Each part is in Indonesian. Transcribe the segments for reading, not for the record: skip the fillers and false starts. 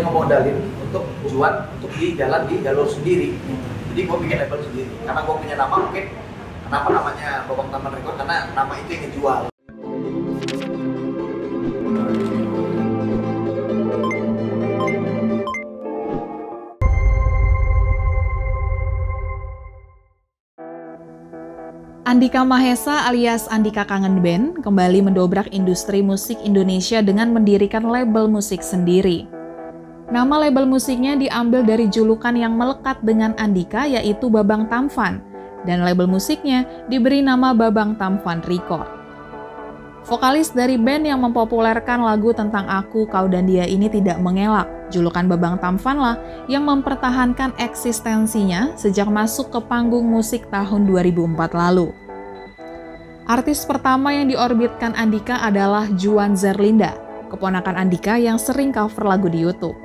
Ngemodalin untuk jual untuk di jalan di jalur sendiri. Jadi gue bikin label sendiri karena gue punya nama. Mungkin kenapa namanya Babang Tampan Record, karena nama itu yang ngejual. Andika Mahesa alias Andika Kangen Band kembali mendobrak industri musik Indonesia dengan mendirikan label musik sendiri. Nama label musiknya diambil dari julukan yang melekat dengan Andika, yaitu Babang Tampan, dan label musiknya diberi nama Babang Tampan Record. Vokalis dari band yang mempopulerkan lagu tentang Aku, Kau, dan Dia ini tidak mengelak. Julukan Babang Tampan lah yang mempertahankan eksistensinya sejak masuk ke panggung musik tahun 2004 lalu. Artis pertama yang diorbitkan Andika adalah Juan Zerlinda, keponakan Andika yang sering cover lagu di YouTube.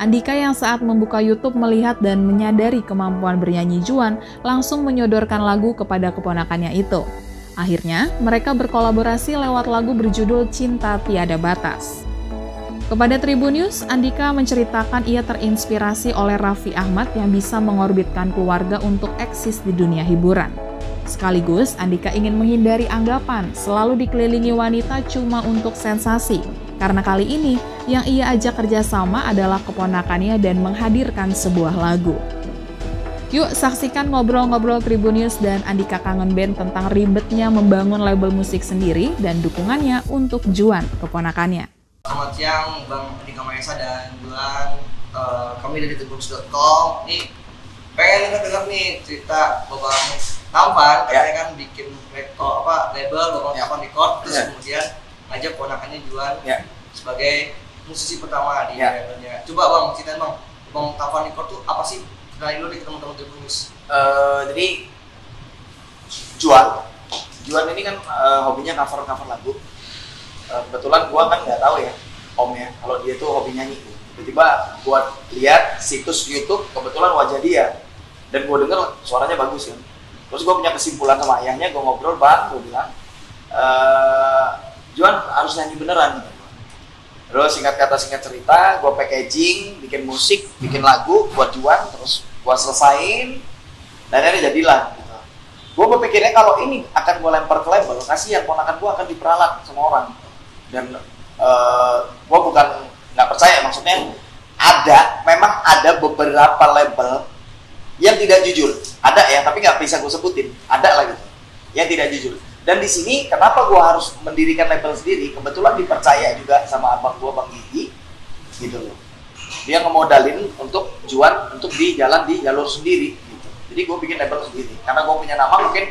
Andika yang saat membuka YouTube melihat dan menyadari kemampuan bernyanyi Juan langsung menyodorkan lagu kepada keponakannya itu. Akhirnya, mereka berkolaborasi lewat lagu berjudul Cinta Tiada Batas. Kepada Tribun News, Andika menceritakan ia terinspirasi oleh Raffi Ahmad yang bisa mengorbitkan keluarga untuk eksis di dunia hiburan. Sekaligus, Andika ingin menghindari anggapan selalu dikelilingi wanita cuma untuk sensasi, karena kali ini yang ia ajak kerjasama adalah keponakannya dan menghadirkan sebuah lagu. Yuk saksikan ngobrol-ngobrol Tribun News dan Andika Kangen Band tentang ribetnya membangun label musik sendiri dan dukungannya untuk Juan, keponakannya. Selamat siang Bang Andika Mahesa dan Juan, kami dari tribunnews.com. Nih pengen dengar nih cerita Babang Tampan, katanya kan bikin label Babang Tampan Record, terus kemudian ngajak ponakannya Juan sebagai musisi pertama di labelnya. Coba Bang ceritain Bang, Babang Tampan Record tuh apa sih? Kenalin dulu nih ke teman-teman Tribun News. Jadi Juan ini kan hobinya cover lagu. Kebetulan gua kan nggak tahu ya omnya kalau dia tuh hobi nyanyi. Tiba-tiba gua lihat situs YouTube, kebetulan wajah dia dan gua denger suaranya bagus kan. Terus gua punya kesimpulan sama ayahnya, gua ngobrol, Bang, gua bilang Juan harus nyanyi beneran. Terus singkat kata singkat cerita, gua packaging, bikin musik, bikin lagu buat Juan, terus gua selesain dan akhirnya jadilah. Gue berpikirnya kalau ini akan gue lempar ke label, kasihan ponakan gue akan diperalat sama orang. Dan gue bukan nggak percaya, maksudnya memang ada beberapa label yang tidak jujur. Ada ya, tapi nggak bisa gue sebutin. Ada lah gitu, yang tidak jujur. Dan di sini kenapa gue harus mendirikan label sendiri? Kebetulan dipercaya juga sama abang gue, Bang Gigi, gitu loh. Dia ngemodalin untuk Juan untuk di jalur sendiri. Gitu. Jadi gue bikin label sendiri. Karena gue punya nama, mungkin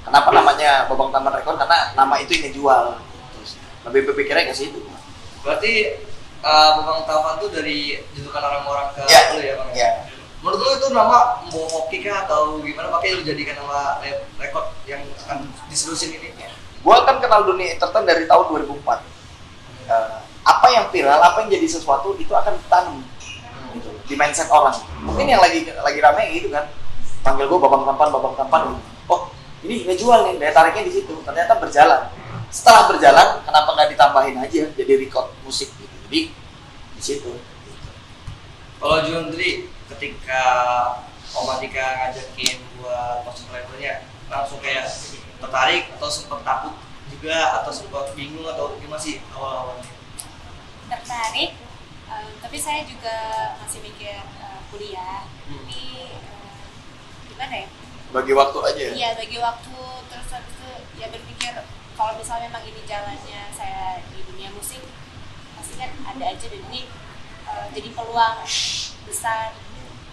kenapa namanya Babang Tampan Record, karena nama itu yang ngejual. Lebih berpikirnya ke situ. Berarti Babang Tampan tuh dari julukan orang-orang ke lu ya Bang? Iya. Menurut lu itu nama mau hoki kah atau gimana? Makanya lu jadikan nama record yang akan diselusin ini? Gue kan kenal dunia entertain dari tahun 2004. Apa yang viral, apa yang jadi sesuatu itu akan ditanam gitu, di mindset orang. Mungkin yang lagi rame gitu kan, panggil gue Babang Tampan. Oh, ini ngejual nih, daya tariknya di situ. Ternyata berjalan. Setelah berjalan, kenapa nggak ditambahin aja jadi record musik gitu. Jadi di situ. Kalau Juan sendiri ketika Om Andika ngajakin buat masuk labelnya, langsung kayak tertarik atau sempat takut juga atau sempat bingung atau gimana sih awal-awalnya? Tertarik, tapi saya juga masih mikir kuliah. Tapi gimana ya? Bagi waktu aja. Iya, bagi waktu. Terus habis itu ya berpikir kalau misalnya memang ini jalannya saya di dunia musik, pasti kan ada aja dan ini jadi peluang besar.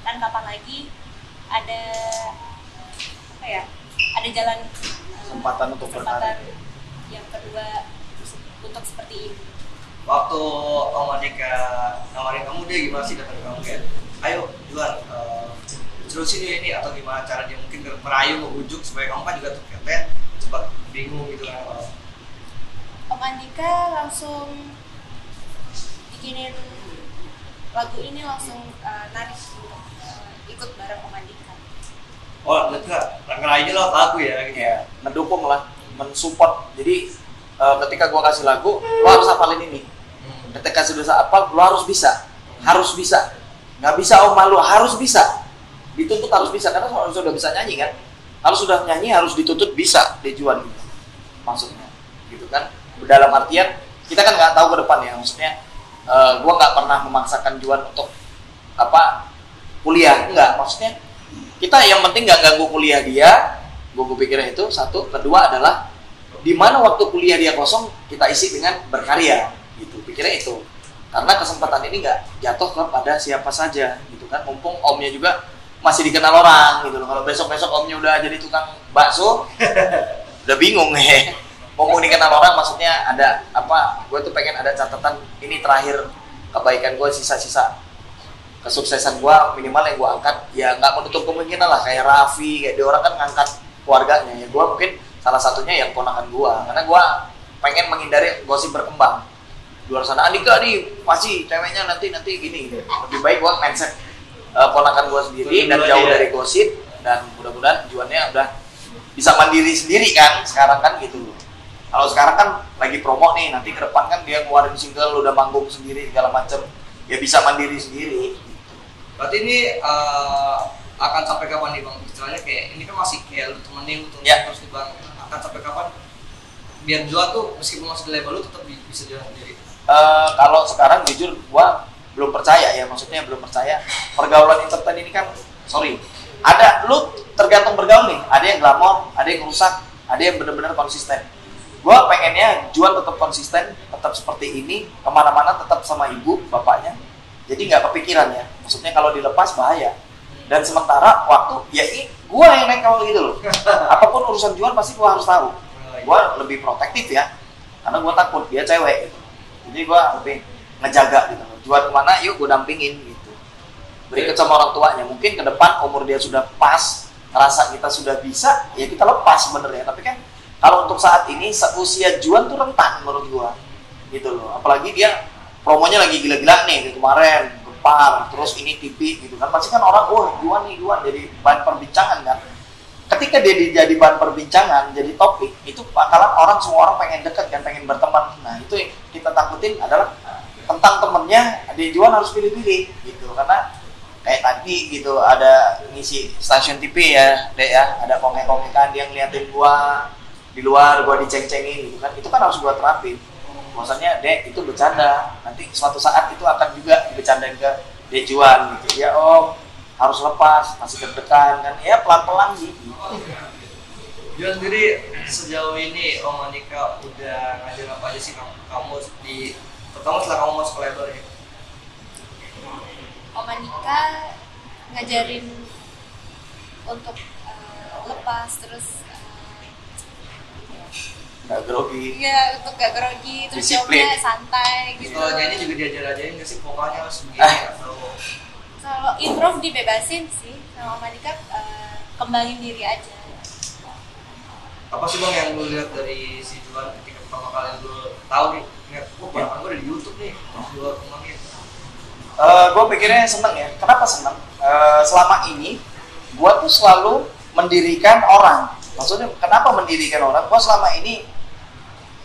Kan kapan lagi ada ada jalan kesempatan untuk berkarir yang kedua untuk seperti ini. Waktu Om Andika nawarin kamu, dia gimana sih datang ke kamu kayak, ayo Juan terusin ini atau gimana cara dia mungkin merayu, ngebujuk supaya kamu kan juga tuh katanya sempat bingung gitu kan? Om Andika langsung bikinin lagu ini, langsung narik ikut bareng Om Andika. Oh, ngerayu lah lagu ya? Gitu. Ya, mendukung lah, mensupport. Jadi ketika gua kasih lagu, lo harus hafalin ini. Ketika sudah hafal, lo harus bisa. harus bisa. Nggak bisa om malu, harus bisa. Dituntut harus bisa, karena kalau sudah bisa nyanyi kan. Kalau sudah nyanyi harus dituntut bisa dijual gitu. Maksudnya, gitu kan. Dalam artian kita kan nggak tahu ke depan ya, maksudnya gue nggak pernah memaksakan Juan untuk kuliah, enggak. Maksudnya kita yang penting nggak ganggu kuliah dia. Gue pikirnya itu satu. Kedua adalah di mana waktu kuliah dia kosong kita isi dengan berkarya, gitu. Pikirnya itu. Karena kesempatan ini nggak jatuh kepada siapa saja, gitu kan. Mumpung omnya juga masih dikenal orang, gitu loh. Kalau besok-besok omnya udah jadi tukang bakso, udah bingung ya. Mumpung dikenal orang, maksudnya ada apa? Gue tuh pengen ada catatan ini terakhir kebaikan gue, sisa-sisa kesuksesan gue minimal yang gue angkat. Ya nggak menutup kemungkinan lah kayak Raffi, kayak dia orang kan ngangkat keluarganya. Ya gue mungkin salah satunya yang ponakan gue, karena gue pengen menghindari gosip berkembang di luar sana. Andika nih pasti ceweknya nanti gini. Lebih baik gue mindset ponakan gue sendiri dan jauh dari gosip, dan mudah-mudahan Juannya udah bisa mandiri sendiri kan sekarang kan gitu. Kalau sekarang kan lagi promo nih, nanti ke depan kan dia keluarin single, udah manggung sendiri segala macem, ya bisa mandiri sendiri. Berarti ini akan sampai kapan nih bang? Istilahnya kayak ini kan masih kayak lu temenin lu terus nih bang. Akan sampai kapan? Biar Juan tuh meskipun masih di label lu tetap bisa jalan sendiri. Kalau sekarang jujur gua belum percaya ya, maksudnya belum percaya. Pergaulan entertain ini kan, ada lu tergantung bergaul nih. Ada yang glamor, ada yang rusak, ada yang benar-benar konsisten. Gua pengennya Juan tetap konsisten, tetap seperti ini, kemana-mana tetap sama ibu, bapaknya. Jadi nggak kepikiran ya. Maksudnya kalau dilepas bahaya. Dan sementara waktu ya gue yang naik kalau gitu loh. Apapun urusan Juan pasti gue harus tahu. Gue lebih protektif ya, karena gue takut dia cewek gitu. Jadi gue lebih ngejaga gitu. Juan kemana, yuk gue dampingin gitu. Berikut sama orang tuanya. Mungkin ke depan umur dia sudah pas, ngerasa kita sudah bisa, ya kita lepas sebenarnya. Tapi kan kalau untuk saat ini seusia Juan tuh rentan menurut gue, gitu loh. Apalagi dia promonya lagi gila-gila nih, kemarin Gempar, terus ini TV gitu kan. Pasti kan orang, Juan jadi bahan perbincangan kan. Ketika dia jadi bahan perbincangan, jadi topik, itu bakalan semua orang pengen deket kan, pengen berteman. Nah itu yang kita takutin adalah tentang temennya, di Juan harus pilih-pilih gitu. Karena kayak tadi gitu, ada ngisi stasiun TV ya, Dek ya, ada komik-komikan dia ngeliatin gua di luar, gua diceng-cengin gitu kan. Itu kan harus gua terapin. Maksudnya, Dek, itu bercanda. Nanti suatu saat itu akan juga bercandain ke Dek Juan gitu. Ya Om, harus lepas, masih deg-degan kan. Ya pelan-pelan gitu. Juan sendiri sejauh ini Om Andika udah ngajar apa aja sih kamu terutama setelah kamu masuk ke label ya? Om Andika ngajarin untuk lepas, terus nggak grogi. Iya, untuk gak grogi, terus jawabnya santai gitu. Kalau nyanyi juga diajarin nggak sih vokalnya harus begini atau? Kalau improv dibebasin sih, sama Om Andika kembangin diri aja. Apa sih bang yang lu lihat dari si Juan ketika pertama kali lu tahu nih, lihat, ponakan gue ada di YouTube nih, gue kembangin. Gue pikirnya seneng ya. Kenapa seneng? Selama ini gue tuh selalu mendirikan orang. Maksudnya kenapa mendirikan orang? Gue selama ini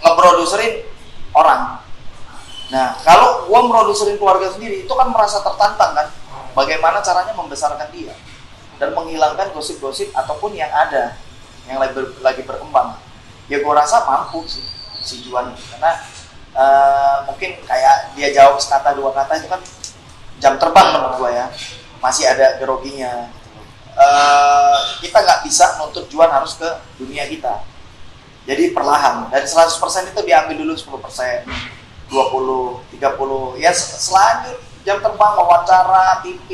ngeproduserin orang. Nah, kalau gue meproduserin keluarga sendiri, itu kan merasa tertantang kan. Bagaimana caranya membesarkan dia dan menghilangkan gosip-gosip ataupun yang ada yang lagi berkembang. Ya gue rasa mampu sih si Juan, karena mungkin kayak dia jawab sekata dua kata itu kan jam terbang menurut gue ya, masih ada geroginya. Kita nggak bisa nuntut Juan harus ke dunia kita. Jadi perlahan, dari 100% itu diambil dulu 10%, 20, 30. Ya selanjut jam terbang, wawancara, TV,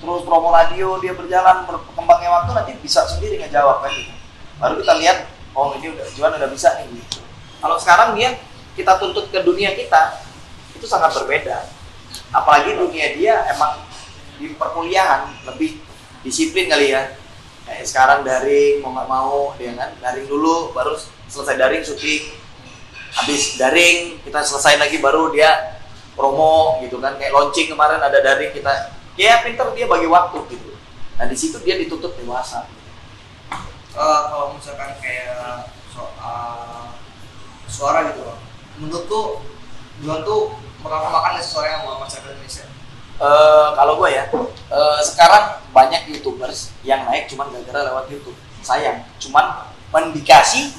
terus promo radio, dia berjalan, berkembangnya waktu nanti bisa sendiri ngejawab kan gitu. Baru kita lihat, ini Juan udah bisa nih gitu. Kalau sekarang kita tuntut ke dunia kita, itu sangat berbeda. Apalagi dunia dia emang di perkuliahan lebih disiplin kali ya. Kayak sekarang daring, mau nggak mau, dia kan daring dulu, baru selesai daring syuting, habis daring kita selesai lagi baru dia promo gitu kan. Kayak launching kemarin ada daring, kita ya pinter dia bagi waktu gitu. Nah di situ dia ditutup dewasa. Kalau misalkan kayak soal suara gitu loh, menurut tuh Juan tuh makan suara yang mau masyarakat Indonesia? Kalau gue ya, sekarang banyak YouTubers yang naik cuman gara-gara lewat YouTube. Sayang, cuman mendikasi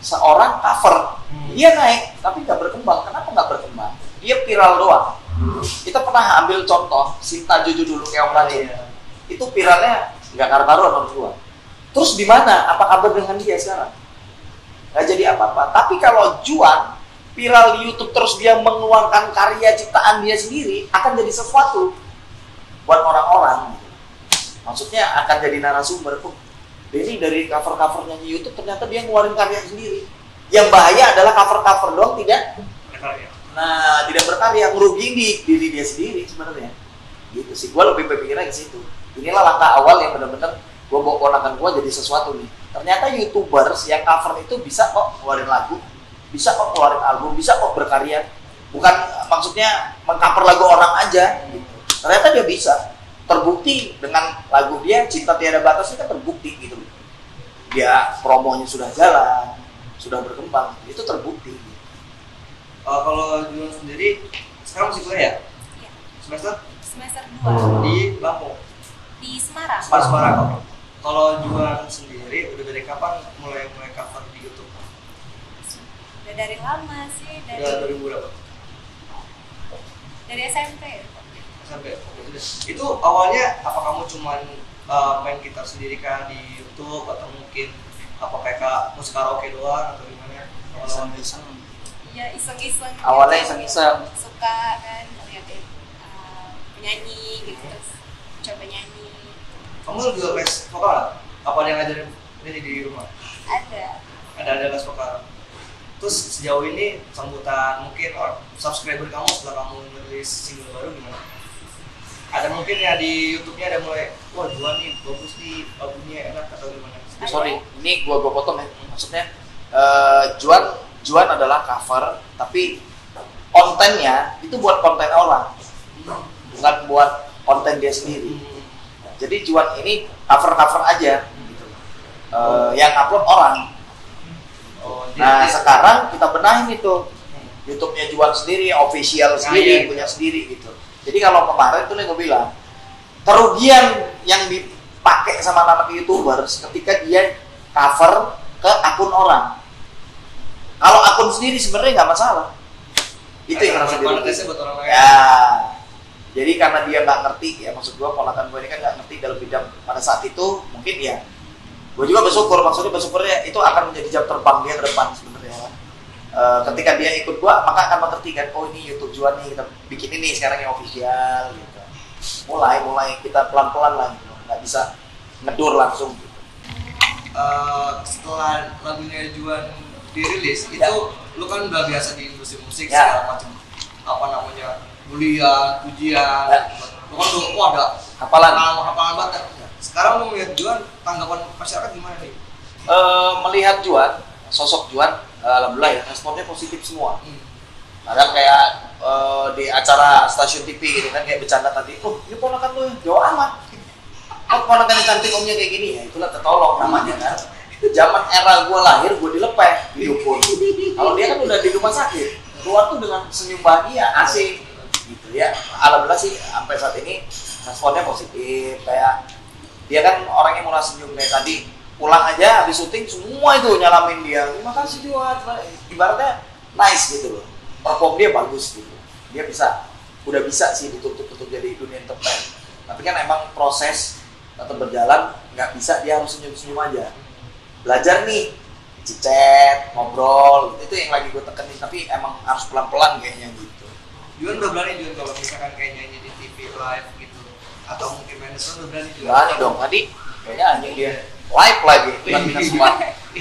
seorang cover, dia naik tapi nggak berkembang. Kenapa nggak berkembang? Dia viral doang. Kita pernah ambil contoh Sinta Jojo dulu kayak Om Radin. Itu viralnya nggak karu-karuan menurut gue. Terus di mana? Apa kabar dengan dia sekarang? Nggak jadi apa-apa. Tapi kalau Juan viral di YouTube terus dia mengeluarkan karya ciptaan dia sendiri, akan jadi sesuatu buat orang-orang. Maksudnya akan jadi narasumber. Ini dari cover-covernya di YouTube ternyata dia ngeluarin karya sendiri. Yang bahaya adalah cover-cover doang tidak berkarya. Nah, tidak berkarya, ngerugiin di diri dia sendiri sebenarnya. Gitu sih. Gue lebih berpikirnya ke situ. Inilah langkah awal yang benar-benar gue bawa ponakan gue jadi sesuatu nih. Ternyata YouTubers yang cover itu bisa kok ngeluarin lagu, bisa kok keluarin album, bisa kok berkarya. Bukan maksudnya mengcover lagu orang aja gitu. Ternyata dia bisa. Terbukti dengan lagu dia Cinta Tiada Batas itu kan terbukti gitu. Dia promonya sudah jalan, sudah berkembang. Itu terbukti. Kalau Juan sendiri sekarang masih kuliah ya? Iya. Semester 2 di Lampung. di Semarang. Semarang. Kalau Juan sendiri udah dari kapan mulai cover di YouTube? Udah dari lama sih, Udah 2000 berapa? dari SMP. Sampai itu awalnya apa kamu cuman main gitar sendiri kan di YouTube atau mungkin apa kayak musik karaoke doang atau gimana? Iseng-iseng. Ya iseng-iseng. Awalnya gitu. iseng-iseng. Suka kan ngeliatin penyanyi gitu, terus coba nyanyi. Kamu juga les vokal nggak? Apa yang ngajarin ini di rumah? Ada les vokal. Terus sejauh ini sambutan mungkin subscriber kamu setelah kamu rilis single baru gimana? Ada mungkin ya di YouTube-nya ada mulai, wah Juan nih bagus nih, albumnya enak atau gimana? Sorry, ini gua potong ya. Maksudnya Juan adalah cover, tapi kontennya itu buat konten orang, bukan buat konten dia sendiri. Jadi Juan ini cover aja, gitu. Yang upload orang. Nah sekarang kita benahin itu YouTube-nya Juan sendiri, official sendiri, punya sendiri gitu. Jadi kalau kemarin tuh gue bilang kerugian yang dipakai sama anak YouTubers ketika dia cover ke akun orang. Kalau akun sendiri sebenarnya nggak masalah. Itu yang harus dirugikan. Ya. Jadi karena dia nggak ngerti ya, maksud gue ponakan gue ini kan nggak ngerti dalam bidang pada saat itu mungkin ya. Gue juga bersyukurnya itu akan menjadi jam terbang dia ke depan sebenarnya. Ketika dia ikut gua, maka akan mengerti kan, oh ini YouTube Juan nih, kita bikin ini sekarang yang official gitu. Mulai kita pelan-pelan lah gitu, nggak bisa ngedur langsung gitu. Setelah lagunya Juan dirilis, ya. itu lu kan udah biasa di industri musik ya. segala macam, apa namanya, kuliah, ujian, ya. lu kan udah, wah ada hafalan banget. Sekarang lu melihat Juan, tanggapan masyarakat gimana nih? Melihat Juan, sosok Juan, alhamdulillah ya, responnya positif semua. Kadang kayak di acara stasiun TV gitu kan, kayak bercanda tadi, oh ini ponakan lu jauh amat. Kok ponakan yang cantik omnya kayak gini ya, itulah tertolong namanya kan. Zaman era gue lahir, gue dilepeh di dukun. Kalau dia kan udah di rumah sakit, keluar tuh dengan senyum bahagia, asik gitu ya. Alhamdulillah sih sampai saat ini responnya positif. Kayak dia kan orangnya murah senyum, kayak tadi pulang aja habis syuting semua itu nyalamin dia, terima kasih Juan, ibaratnya nice gitu loh, perform dia bagus gitu, dia udah bisa sih ditutup jadi dunia entertain. Tapi kan emang proses tetap berjalan, nggak bisa dia harus senyum aja, belajar nih, cicet, ngobrol, itu yang lagi gue tekenin, tapi emang harus pelan-pelan kayaknya gitu. Juan udah berani Juan kalau misalkan kayak nyanyi di TV live gitu, atau mungkin manajer udah berani Juan? Berani dong, tadi kayaknya anjing dia live lagi, semua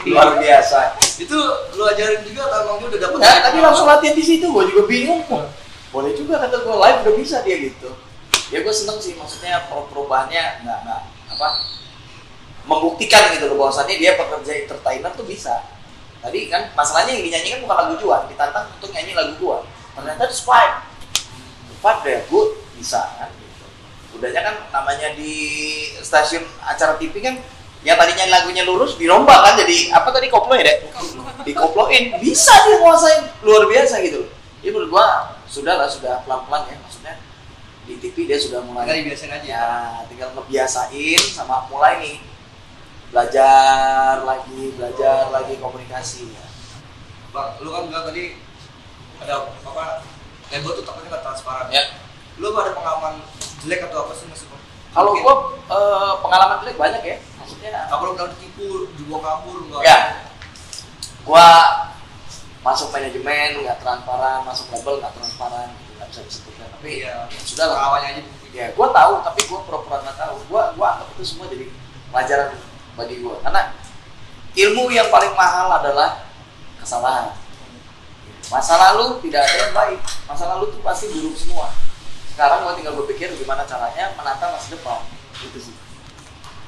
luar biasa. Itu lu ajarin juga atau emang dia udah dapet? Ya, tadi langsung latihan di situ, gue juga bingung. Boleh juga kata gue live udah bisa dia gitu. Ya gue seneng sih, maksudnya perubahannya nggak membuktikan gitu loh bahwasannya dia pekerja entertainer tuh bisa. Tadi kan masalahnya yang dinyanyikan bukan lagu Juan, ditantang untuk nyanyi lagu gua. Ternyata itu swipe deh, good bisa kan gitu. Udahnya kan namanya di stasiun acara TV kan yang tadinya lagunya lurus dirombak kan jadi apa tadi koplo ya dek? Dikoploin, bisa dia nguasain luar biasa gitu. Jadi menurut gua sudah pelan-pelan ya, maksudnya di TV dia sudah mulai. Tinggal dibiasain aja. Ya, tinggal ngebiasain sama mulai nih belajar lagi komunikasi ya. Bang, lu kan bilang tadi ada apa? Label tuh takutnya nggak transparan. Ya. Lu ada pengalaman jelek atau apa sih maksudnya? Kalau gua pengalaman jelek banyak ya. Maksudnya apa lu pernah ditipu, dibawa kabur enggak? ya. Gua masuk manajemen nggak transparan, masuk label nggak transparan, gitu, nggak bisa disebutkan. Tapi Iya. sudah lah. Pengalamannya aja. Ya, gua tahu tapi gua pura-pura nggak tahu. Gua anggap itu semua jadi pelajaran bagi gua. Karena ilmu yang paling mahal adalah kesalahan. Masa lalu tidak ada yang baik. Masa lalu itu pasti buruk semua. Sekarang gua tinggal berpikir gimana caranya menata masa depan. Itu sih.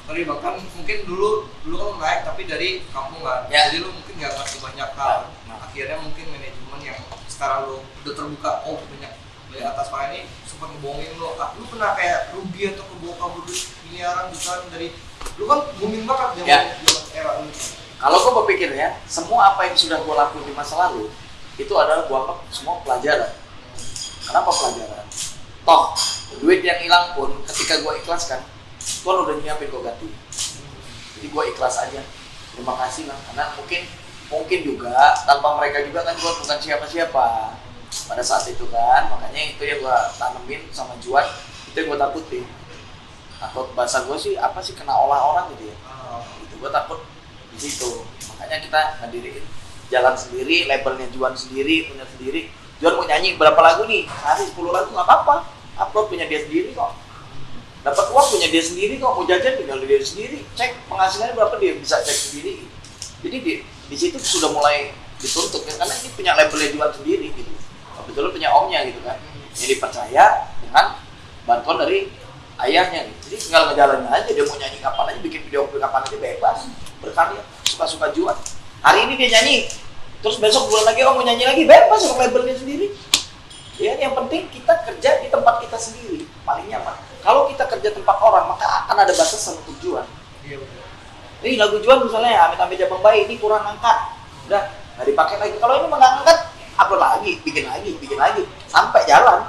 Sorry bang, kan mungkin dulu kan naik tapi dari kampung kan, Ya. jadi lu mungkin nggak ngerti banyak hal. Nah. Akhirnya mungkin manajemen yang sekarang lu udah terbuka, oh banyak dari atas pak ini sempat ngebohongin lu. Lu pernah kayak rugi atau kebawa kabur duit miliaran jutaan dari, lu kan booming banget zaman Ya. era lu. Kalau gue berpikir ya, semua apa yang sudah gue lakukan di masa lalu itu adalah gue anggap semua pelajaran. Kenapa pelajaran? Toh, duit yang hilang pun ketika gue ikhlaskan, Tuhan udah nyiapin gue ganti. Jadi gue ikhlas aja. Terima kasih lah, karena mungkin juga tanpa mereka juga kan gue bukan siapa-siapa pada saat itu kan. Makanya itu yang gue tanemin sama Juan, itu yang gue takutin. Takut bahasa gue sih apa sih kena olah orang gitu ya. Itu gue takut di situ. Makanya kita ngediriin jalan sendiri, labelnya Juan sendiri, punya sendiri. Juan mau nyanyi berapa lagu nih? Sehari 10 lagu nggak apa-apa. Upload punya dia sendiri kok. Dapat uang punya dia sendiri kok. Mau jajan tinggal dia sendiri. Cek penghasilannya berapa dia bisa cek sendiri. Jadi di situ sudah mulai dituntut ya, karena ini punya labelnya Juan sendiri gitu. Betul punya omnya gitu kan. Yang dipercaya dengan bantuan dari ayahnya gitu. Jadi tinggal ngejalanin aja, dia mau nyanyi kapan aja, bikin video kapan aja bebas, berkarya, suka-suka Juan. Hari ini dia nyanyi, terus besok bulan lagi mau nyanyi lagi, bebas sama labelnya sendiri. Ya, yang penting kita kerja di tempat kita sendiri, paling nyaman. Kalau kita kerja tempat orang, maka akan ada batasan untuk Juan. Iya betul. Ini lagu Juan misalnya, amit-amit Jabang Bayi, ini kurang angkat, udah nggak dipakai lagi. Kalau ini nggak angkat, upload lagi, bikin lagi, sampai jalan.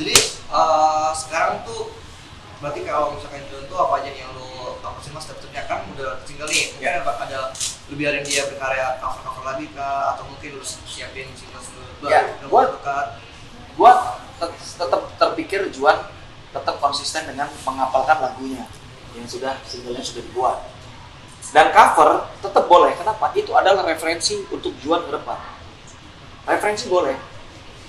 Jadi sekarang tuh berarti kalau misalkan Juan tuh apa aja nih yang lo apa sih mas dapetnya kan udah single nih, mungkin ada lebih ada dia berkarya cover lagi kah, atau mungkin lu siapin single baru Ya, yang dekat. Gua tetap terpikir Juan tetap konsisten dengan menghafalkan lagunya yang singlenya sudah dibuat. Dan cover tetap boleh. Kenapa? Itu adalah referensi untuk Juan ke depan. Referensi boleh.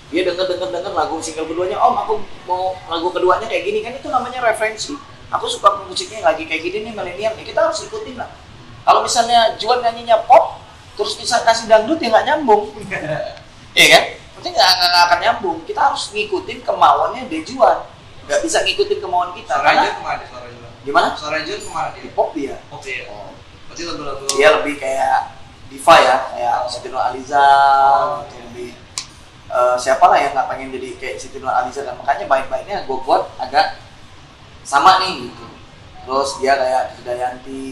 Dia denger lagu single keduanya, Om aku mau lagu keduanya kayak gini, kan itu namanya referensi. Aku suka musiknya lagi kayak gini nih, milenial nih, kita harus ikutin lah. Kalau misalnya Juan nyanyinya pop, terus bisa kasih dangdut ya nggak nyambung. Iya kan? Berarti nggak akan nyambung. Kita harus ngikutin kemauannya dia Juan. Nggak bisa ngikutin kemauan kita. Suara Karena Juan kemana suara Juan? gimana? Suara Juan kemana dia? Di pop dia. Pop ya. Oh. Berarti lagu-lagu Dia lebih kayak diva ya, kayak Siti Nurhaliza, atau lebih siapa lah yang nggak pengen jadi kayak Siti Nurhaliza kan. Makanya baik-baiknya gue buat agak sama nih gitu. Terus dia kayak Krisdayanti,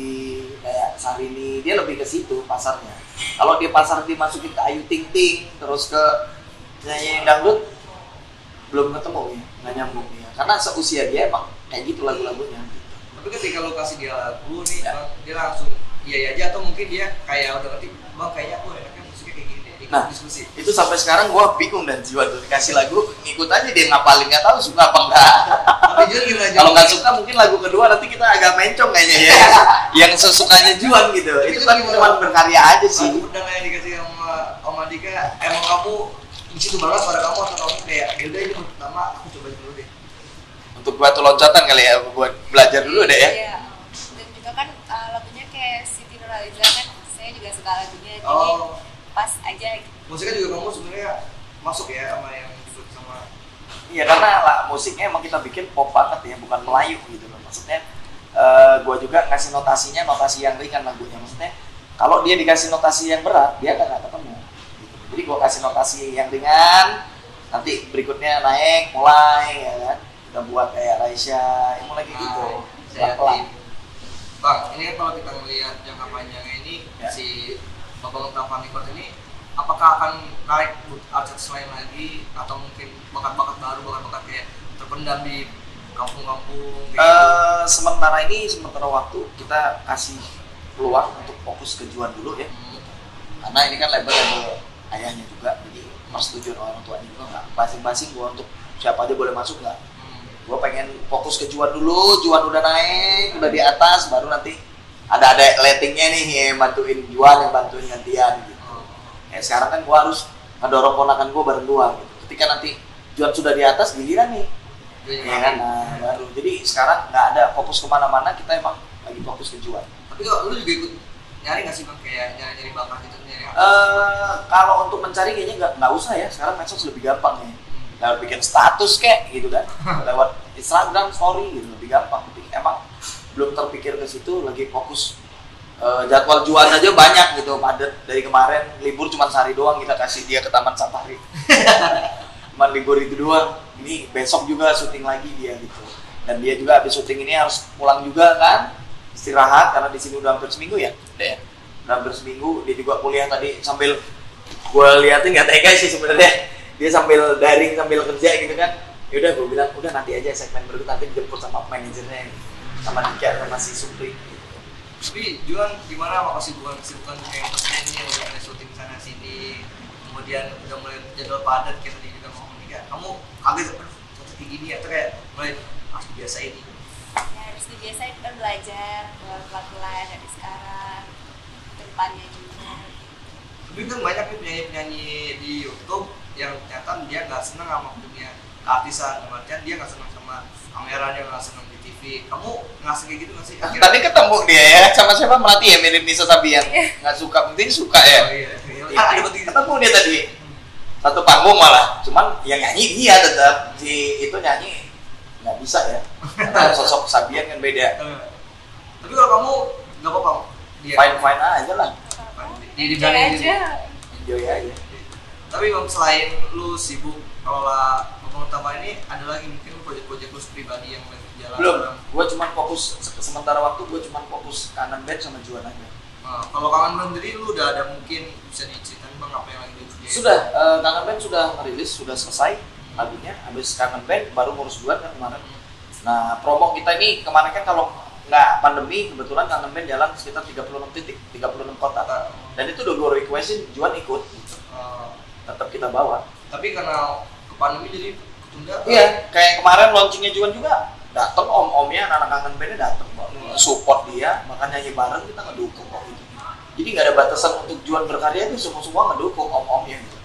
kayak Syahrini, dia lebih ke situ pasarnya. Kalau dia pasar dimasukin ke Ayu Ting Ting, terus ke nyanyi dangdut, belum ketemu ya, nggak nyambung ya. Karena seusia dia emang kayak gitu lagu-lagunya. Tapi ketika lo kasih dia lagu nih, Ya. Bang, dia langsung iya aja, atau mungkin dia kayak udah ngerti, bang kayaknya aku enaknya musiknya kayak gini deh, ikut Nah, diskusi. itu sampai sekarang gue bingung dan Juan tuh dikasih lagu, ngikut aja dia ngapalin, nggak tahu suka apa enggak. Tapi Juan gimana Juan? Kalau nggak suka mungkin lagu kedua nanti kita agak mencong kayaknya ya. Yang sesukanya Juan gitu. Itu kan cuma berkarya aja sih. Lagu pedang yang dikasih sama Om Andika, emang kamu di situ banget pada kamu, atau kamu kayak yaudah ini pertama aku coba dulu deh. Untuk batu loncatan kali ya, buat belajar dulu deh ya. Iya. Dan juga kan lagunya kayak Siti Nurhaliza kan, saya juga suka lagunya, jadi Oh, pas aja gitu. musiknya juga kamu sebenarnya masuk ya sama yang disebut sama. Iya, karena lah, musiknya emang kita bikin pop banget ya, bukan Melayu gitu loh. Maksudnya gue juga kasih notasinya notasi yang ringan lagunya. Maksudnya kalau dia dikasih notasi yang berat, dia nggak ketemu. Gitu. Jadi gue kasih notasi yang ringan, nanti berikutnya naik, mulai ya kan. Kita buat kayak Raisya, yang mulai kayak gitu. Pelan-pelan. Bang, ini kan kalau kita melihat jangka panjangnya ini, Ya. si Babang Tampan Record ini apakah akan narik artis lain lagi atau mungkin bakat-bakat baru, bakat-bakat kayak terpendam di kampung-kampung kayak gitu? Sementara waktu kita kasih peluang untuk fokus ke Juan dulu ya. Karena ini kan label ayahnya juga, jadi persetujuan orang tuanya juga nggak basing-basing gua untuk siapa aja boleh masuk nggak. Gua pengen fokus ke Juan dulu, Juan udah naik, udah di atas, baru nanti ada lettingnya nih yang bantuin Juan, yang bantuin gantian gitu. Sekarang kan gua harus ngedorong ponakan gua bareng gua gitu. Ketika nanti Juan sudah di atas, giliran nih, ya kan, nah, baru. Jadi sekarang nggak ada fokus kemana-mana, kita emang lagi fokus ke Juan. Tapi kok lu juga ikut nyari nggak sih bang, kayak nyari bakat gitu, nyari apa? Kalau untuk mencari kayaknya nggak usah ya, sekarang medsos lebih gampang ya. Lewat bikin status kayak gitu kan, lewat Instagram story gitu lebih gampang. Tapi emang belum terpikir ke situ, lagi fokus jadwal Juan aja banyak gitu, padat dari kemarin libur cuma sehari doang kita kasih dia ke Taman Safari. Cuma libur itu doang, ini besok juga syuting lagi dia gitu. Dan dia juga habis syuting ini harus pulang juga kan, istirahat karena di sini udah hampir seminggu ya. Udah hampir seminggu, dia juga kuliah tadi sambil gue liatin nggak tega sih sebenarnya. Dia sambil daring sambil kerja gitu kan. Yaudah gue bilang udah nanti aja segmen berikut nanti dijemput sama manajernya sama Dika sama si Supri. Tapi Juan gimana sama kesibukan kayak ini udah mulai syuting sana sini, kemudian udah mulai jadwal padat kita juga mau menikah. Kamu agak kayak gini atau kayak mulai harus biasa ini? Ya harus dibiasain kan, belajar pelan-pelan dari sekarang ke depannya juga. Tapi kan banyak nih penyanyi-penyanyi di YouTube yang ternyata dia nggak senang sama dunia keartisan, artian dia nggak senang sama kamera, dia nggak senang di TV. Kamu ngerasa kayak gitu nggak sih? Tadi ketemu dia ya sama siapa Melati ya, mirip Nisa Sabian. Nggak suka, penting suka ya. Oh iya. Ketemu dia tadi satu panggung malah, cuman yang nyanyi dia tetap, si itu nyanyi nggak bisa ya. Karena sosok Sabian kan beda. Tapi kalau kamu nggak apa-apa dia. Fine aja lah. Di aja. Enjoy aja. Tapi bang, selain lu sibuk kelola pembangunan tambah ini, ada lagi mungkin proyek-proyek lu pribadi yang lagi jalan? Belum, gue cuma fokus sementara waktu, gue cuma fokus Kangen Band sama Juan aja. Nah, kalau Kangen Band sendiri lu udah ada mungkin bisa diceritain bang apa yang lagi dikerjain? Sudah, Kangen Band sudah merilis, sudah selesai lagunya. Habis Kangen Band baru ngurus Juan kan kemarin. Nah, promo kita ini kemarin kan kalau nggak pandemi, kebetulan Kangen Band jalan sekitar 36 titik, 36 kota. Dan itu udah gue requestin, Juan ikut. Tetap kita bawa. Tapi karena ke pandemi jadi ketunda. Iya, kayak kemarin launchingnya Juan juga dateng om-omnya, anak-anak Kangen Bandnya dateng support dia, makanya nyanyi bareng kita ngedukung kok gitu. Jadi nggak ada batasan untuk Juan berkarya itu, semua ngedukung om-omnya gitu.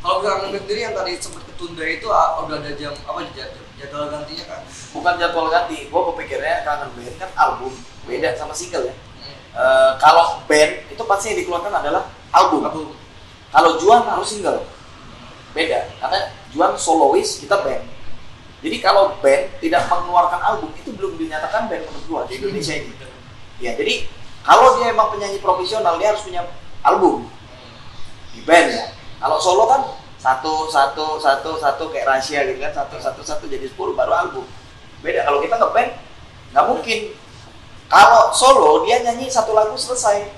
Kalau Kangen Band sendiri yang tadi sempat ketunda itu udah ada jadwal gantinya kan? Bukan jadwal ganti, gue berpikirnya Kangen Band kan album, beda sama single ya. Kalau band itu pasti yang dikeluarkan adalah album. Kalau Juan harus single, beda. Karena Juan solois, kita band. Jadi kalau band tidak mengeluarkan album itu belum dinyatakan band menurut gua di Indonesia ini. Ya, jadi kalau dia emang penyanyi profesional dia harus punya album di band ya. Kalau solo kan satu kayak rahasia gitu kan, satu jadi 10 baru album. Beda kalau kita nge-band nggak mungkin. Kalau solo dia nyanyi satu lagu selesai.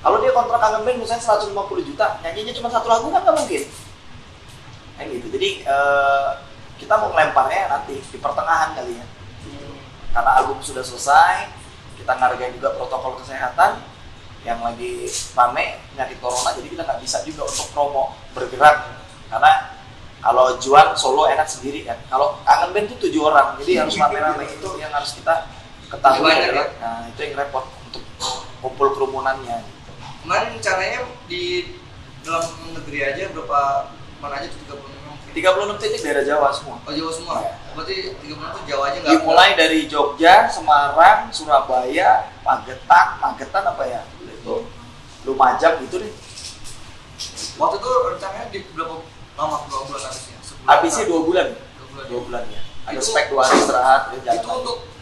Kalau dia kontrak Kangen Band misalnya 150 juta, nyanyinya cuma satu lagu kan nggak mungkin. Kayak gitu. Jadi kita mau ngelemparnya nanti di pertengahan kali ya. Karena album sudah selesai, kita ngargain juga protokol kesehatan yang lagi rame penyakit corona, jadi kita nggak bisa juga untuk promo bergerak. Karena kalau Juan solo enak sendiri kan. Kalau Kangen Band itu 7 orang, jadi harus rame-rame, itu yang harus kita ketahui adalah. Nah, itu yang repot untuk kumpul kerumunannya. Kemarin rencananya di dalam negeri aja berapa, mana aja tuh 36 titik daerah Jawa semua. Oh, Jawa semua? Ya. Berarti 36 tuh Jawa aja nggak? Dimulai dari Jogja, Semarang, Surabaya, Magetan apa ya? Itu Lumajang gitu deh. Waktu itu rencananya di berapa lama? 2 bulan habisnya? Habisnya 2 bulan. 2 bulan Ya. Ada spek 2 hari istirahat. Itu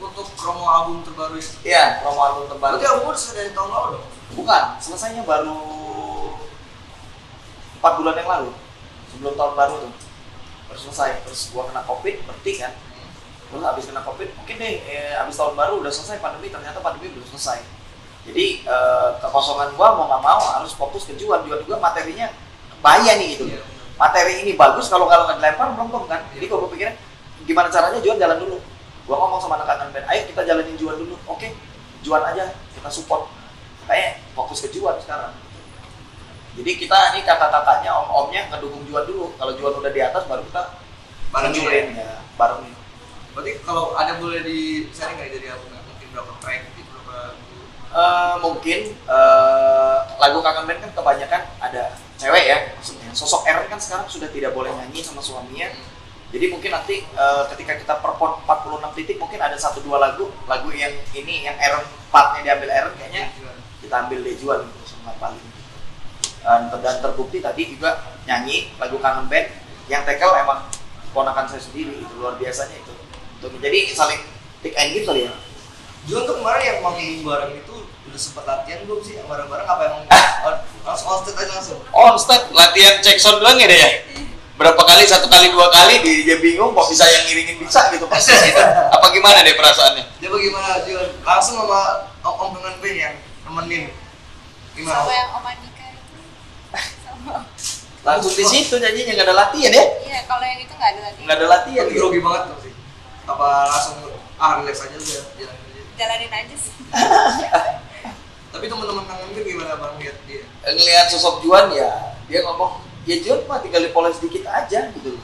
untuk promo album terbaru itu? Iya, promo album terbaru. Berarti album selesai dari tahun lalu dong? Bukan, selesainya baru 4 bulan yang lalu. Sebelum tahun baru tuh baru selesai. Terus gua kena covid, berhenti kan. Terus habis kena covid, mungkin deh habis tahun baru udah selesai pandemi, ternyata pandemi belum selesai. Jadi kekosongan gua mau nggak mau harus fokus ke Juan juga materinya bahaya nih gitu. Iya. Materi ini bagus kalau nggak dilempar belum kan. Jadi gue pikirnya gimana caranya Juan jalan dulu. Gue ngomong sama anak kangen band, ayo kita jalanin Juan dulu. Oke, Juan aja kita support. Kayak fokus ke Juan sekarang. Jadi kita ini kakak-kakaknya, om-omnya ngedukung Juan dulu. Kalau Juan udah di atas baru kita Barengin ya, barengin. Berarti kalau ada boleh di sharing nggak dari album nggak? Mungkin berapa track gitu, berapa Mungkin lagu Kangen Band kan kebanyakan ada cewek ya, maksudnya sosok Aaron kan sekarang sudah tidak boleh nyanyi sama suaminya. Jadi mungkin nanti ketika kita perform 46 titik mungkin ada 1-2 lagu yang ini yang Aaron partnya diambil Aaron kayaknya kita ambil Dejuan gitu sama paling. Dan terbukti tadi juga nyanyi lagu Kangen Band yang tackle emang ponakan saya sendiri, itu luar biasanya itu. Jadi saling take and give kali ya. Juan tuh kemarin yang manggung bareng itu udah sempat latihan belum sih bareng-bareng apa emang langsung on stage aja langsung? On stage latihan check sound doang ya deh ya. Berapa kali, 1 kali 2 kali dia bingung kok bisa yang ngiringin bisa gitu pasti gitu. Apa gimana deh perasaannya? Dia bagaimana Juan? Langsung sama om dengan band yang nemenin. Gimana? Sama yang Om Andika itu. Sama. Langsung di situ nyanyinya nggak ada latihan ya? Iya, kalau yang itu nggak ada lagi. Nggak ada latihan Tapi gitu. grogi banget tuh sih. Apa langsung relax aja udah jalan aja. Jalanin aja sih. Tapi teman-teman kangen tuh gimana bang lihat dia? Ngelihat sosok Juan ya, dia ngomong ya Juan mah tinggal dipoles dikit aja gitu.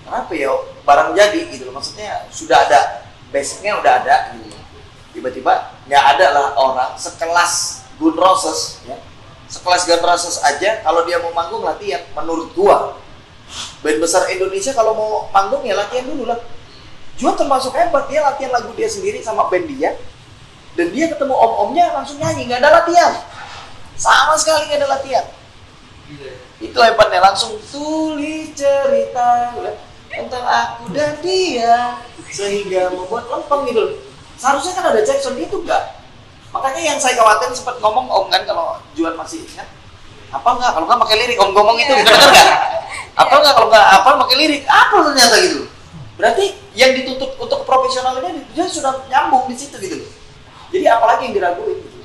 Kenapa ya barang jadi gitu loh, maksudnya sudah ada basicnya udah ada gitu. Tiba-tiba nggak ada lah orang sekelas Gun Roses ya, sekelas Gun Roses aja kalau dia mau manggung latihan. Menurut gua band besar Indonesia kalau mau manggung ya latihan dulu lah. Juan termasuk hebat, dia latihan lagu dia sendiri sama band dia, dan dia ketemu om-omnya langsung nyanyi, nggak ada latihan sama sekali, nggak ada latihan. Gila ya. Itu hebatnya, langsung tulis cerita tentang aku dan dia sehingga membuat lempeng gitu loh. Seharusnya kan ada Jackson, itu enggak. Makanya yang saya khawatir sempat ngomong om kan, kalau Juan masih ingat apa enggak, kalau enggak pakai lirik, om ngomong itu benar enggak? Apa enggak, kalau enggak apa pakai lirik, apa ternyata gitu. Berarti yang dituntut untuk profesionalnya dia sudah nyambung di situ gitu loh. Jadi apalagi yang diraguin gitu.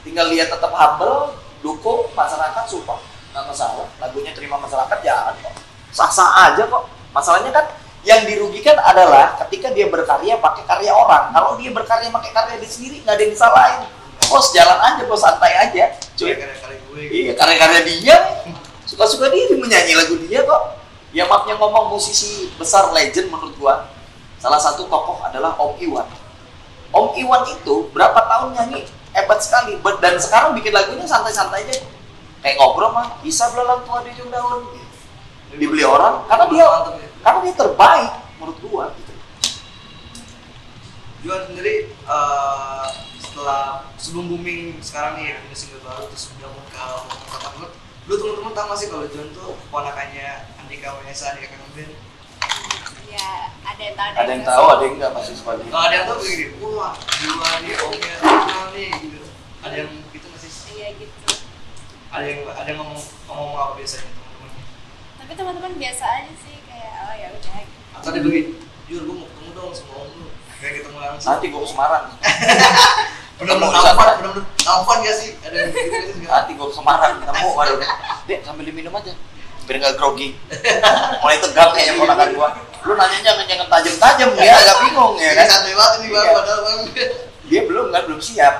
Tinggal lihat tetap humble, dukung masyarakat, support, nggak masalah. Lagunya terima masyarakat, jangan kok. Sah-sah aja kok. Masalahnya kan yang dirugikan adalah ketika dia berkarya pakai karya orang. Kalau dia berkarya pakai karya dia sendiri, nggak ada yang disalahin. Bos jalan aja, bos santai aja. Cuy, Karya-karya gue. iya karya-karya dia. Suka-suka dia menyanyi lagu dia kok. Ya maafnya ngomong musisi besar legend menurut gua. Salah satu tokoh adalah Om Iwan. Om Iwan itu berapa tahun nyanyi hebat sekali, dan sekarang bikin lagunya santai-santai aja. Kayak ngobrol mah, kisah belalang tua di ujung daun. Dibeli orang karena dia terbaik menurut gua gitu. Juan sendiri sebelum booming sekarang nih punya single baru terus udah mau ke kota dulu. Lu teman-teman tahu nggak sih kalau Juan tuh keponakannya Andika Vanessa, Andika Kangen Band? Ya, ada yang tahu. Ada yang tahu, ada yang enggak pasti sebagai. Kalau ada yang tahu begini, wah Juan nih omnya terkenal nih gitu. Ada yang gitu nggak sih? Iya gitu. Ada yang ngomong apa biasanya teman-teman? Tapi teman-teman biasa aja sih, kayak oh ya udah. Atau dia begini, Jur gue mau ketemu dong sama om lu. Kayak ketemu langsung. Nanti gua ke Semarang. Bener-bener tampan gak sih? Ada yang gitu nggak? Nanti gua ke Semarang ketemu, waduh. Dek, sambil diminum aja. Biar nggak grogi. Mulai tegang kayaknya ponakan gua. Lu nanyanya jangan tajam-tajam ya, agak bingung ya kan. Santai banget nih bang, Iya. padahal bang. Dia belum siap.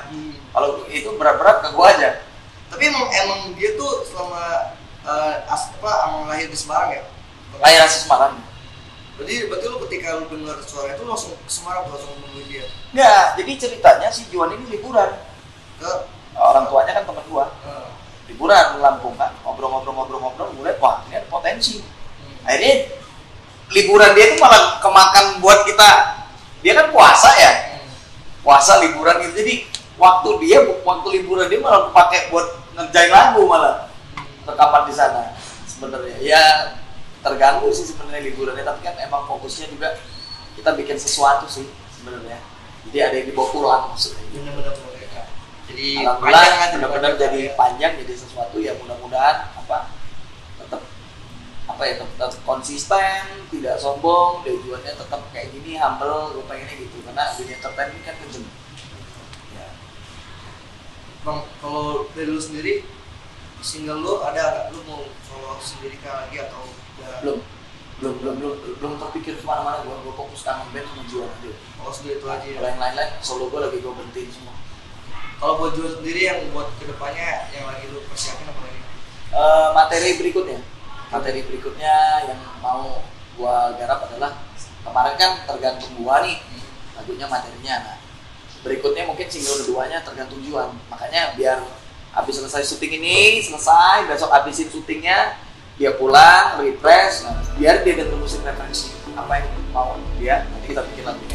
Kalau itu berat-berat ke gua aja. Tapi emang dia tuh selama emang lahir di Semarang ya? Lahir asli Semarang. Berarti lu ketika lu dengar suara itu langsung ke Semarang, langsung nemuin dia Enggak, jadi ceritanya si Juan ini liburan. ke Orang tuanya kan teman gua. Liburan Lampung kan, ngobrol-ngobrol, mulai wah ini ada potensi. Akhirnya liburan dia itu malah kemakan buat kita. Dia kan puasa ya, puasa liburan gitu. Jadi waktu liburan dia malah pakai buat ngerjain lagu, malah rekaman di sana. Sebenarnya ya terganggu sih sebenarnya liburannya, tapi kan emang fokusnya juga kita bikin sesuatu sih sebenarnya. Jadi ada yang dibawa pulang maksudnya. bener-bener mereka. Jadi Alhamdulillah benar-benar jadi panjang, jadi sesuatu ya mudah-mudahan tetap konsisten, tidak sombong, tujuannya tetap kayak gini, humble, gue pengennya gitu karena dunia entertainment kan kejem. Ya. Bang, kalau dari lu sendiri single lu ada nggak? Lu mau solo sendiri kah lagi atau udah? Belum terpikir kemana-mana. Gue fokus kangen band sama jualan aja. Oh sendiri itu aja ya? Kalau yang lain-lain solo gue lagi gue berhentiin semua. Kalau buat jual sendiri yang buat kedepannya yang lagi lu persiapin apa lagi? Materi berikutnya yang mau gua garap adalah kemarin kan tergantung gua nih lagunya materinya. Nah, berikutnya mungkin single keduanya tergantung Juan. Makanya biar habis selesai syuting ini, besok habisin syutingnya, dia pulang, refresh, nah, biar dia dengar musik referensi apa yang mau dia, nanti kita bikin lagunya.